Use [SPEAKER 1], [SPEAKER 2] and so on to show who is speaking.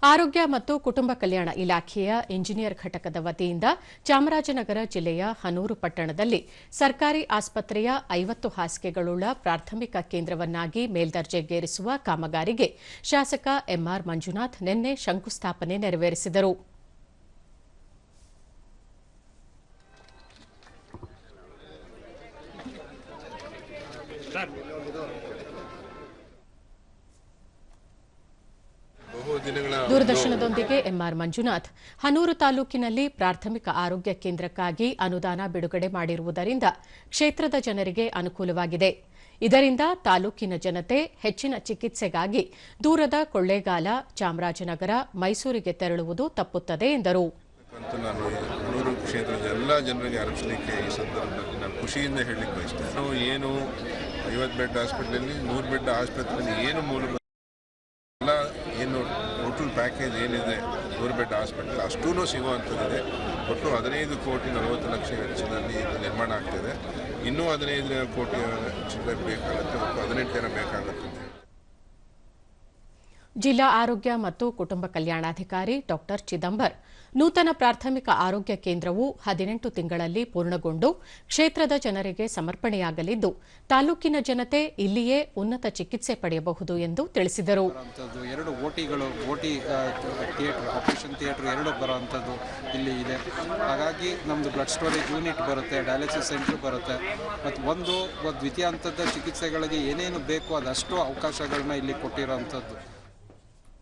[SPEAKER 1] ಆರೋಗ್ಯ ಮತ್ತು ಕುಟುಂಬ ಕಲ್ಯಾಣ ಇಲಾಖೆಯ ಇಂಜಿನಿಯರ್ ಘಟಕದ ವತಿಯಿಂದ ಚಾಮರಾಜನಗರ ಜಿಲ್ಲೆಯ ಹನೂರು ಪಟ್ಟಣದಲ್ಲಿ ಸರ್ಕಾರಿ ಆಸ್ಪತ್ರೆಯ 50 ಹಾಸಿಗೆಗಳುಳ್ಳ ಪ್ರಾಥಮಿಕ ಕೇಂದ್ರವನ್ನಾಗಿ ಮೇಲ್ದರ್ಜೆಗೇರಿಸುವ ಕಾಮಗಾರಿಗೆ ಶಾಸಕ ಎಂಆರ್ ಮಂಜುನಾಥ್ ನಿನ್ನೆ ಶಂಕುಸ್ಥಾಪನೆ ನೆರವೇರಿಸಿದರು. ದೂರದರ್ಶನದೊಂದಿಗೆ ಎಂಆರ್ ಮಂಜುನಾಥ್ ಹನೂರು ತಾಲೂಕಿನಲ್ಲಿ ಪ್ರಾಥಮಿಕ ಆರೋಗ್ಯ ಕೇಂದ್ರಕ್ಕಾಗಿ ಅನುದಾನ ಬಿಡುಗಡೆ ಮಾಡಿರುವುದರಿಂದ ಕ್ಷೇತ್ರದ ಜನರಿಗೆ ಅನುಕೂಲವಾಗಿದೆ. ಇದರಿಂದ ತಾಲೂಕಿನ ಜನತೆ ಹೆಚ್ಚಿನ ಚಿಕಿತ್ಸೆಗಾಗಿ ದೂರದ ಕೊಳ್ಳೇಗಾಲ, ಚಾಮರಾಜನಗರ, ಮೈಸೂರಿಗೆ ತೆರಳುವುದು ತಪ್ಪುತ್ತದೆ ಎಂದರು.
[SPEAKER 2] ಹನೂರು ಕ್ಷೇತ್ರದ ಎಲ್ಲ ಜನರಿಗೆ ಆರಕ್ಷಲಿಕ್ಕೆ ಈ ಸಂದರ್ಭದಲ್ಲಿ ನಾನು ಖುಷಿಯಿಂದ ಹೇಳಲಿಕ್ಕೆ ಬಯಸ್ತೇನೆ. ನಾವು ಏನು 50 ಬೆಡ್ ಹಾಸ್ಪಿಟಲಲ್ಲಿ 100 ಬೆಡ್ ಆಸ್ಪತ್ರೆಯಲ್ಲಿ ಏನು ಮೂಲಭೂತ ಎಲ್ಲ ಏನು ಟೋಟಲ್ ಪ್ಯಾಕೇಜ್ ಏನಿದೆ 100 ಬೆಡ್ ಹಾಸ್ಪಿಟಲ್ ಅಷ್ಟೂ ಸಿಗುವಂಥದ್ದಿದೆ. ಒಟ್ಟು 15 ಕೋಟಿ 40 ಲಕ್ಷ ವೆಚ್ಚದಲ್ಲಿ ಇದು ನಿರ್ಮಾಣ ಆಗ್ತಿದೆ. ಇನ್ನೂ 15 ಕೋಟಿ ಚಿಲ್ಲರೆ ಬೇಕಾಗುತ್ತೆ, ಒಟ್ಟು 18 ಬೇಕಾಗುತ್ತೆ.
[SPEAKER 1] ಜಿಲ್ಲಾ ಆರೋಗ್ಯ ಮತ್ತು ಕುಟುಂಬ ಕಲ್ಯಾಣಾಧಿಕಾರಿ ಡಾ ಚಿದಂಬರ್, ನೂತನ ಪ್ರಾಥಮಿಕ ಆರೋಗ್ಯ ಕೇಂದ್ರವು 18 ತಿಂಗಳಲ್ಲಿ ಪೂರ್ಣಗೊಂಡು ಕ್ಷೇತ್ರದ ಜನರಿಗೆ ಸಮರ್ಪಣೆಯಾಗಲಿದ್ದು, ತಾಲೂಕಿನ ಜನತೆ ಇಲ್ಲಿಯೇ ಉನ್ನತ ಚಿಕಿತ್ಸೆ ಪಡೆಯಬಹುದು ಎಂದು ತಿಳಿಸಿದರು.
[SPEAKER 3] 2 ಓಟಿ ಥಿಯೇಟರ್, ಆಪರೇಷನ್ ಥಿಯೇಟರ್ 2 ಬರುವಂಥದ್ದು ಇಲ್ಲಿ ಇದೆ. ಹಾಗಾಗಿ ನಮ್ಮದು ಬ್ಲಡ್ ಸ್ಟೋರೇಜ್ ಯೂನಿಟ್ ಬರುತ್ತೆ, ಡಯಾಲಿಸಿಸ್ ಸೆಂಟರ್ ಬರುತ್ತೆ, ಮತ್ತು ಒಂದು ದ್ವಿತೀಯ ಹಂತದ ಚಿಕಿತ್ಸೆಗಳಿಗೆ ಏನೇನು ಬೇಕೋ ಅದಷ್ಟು ಅವಕಾಶಗಳನ್ನ ಇಲ್ಲಿ ಕೊಟ್ಟಿರೋವಂಥದ್ದು.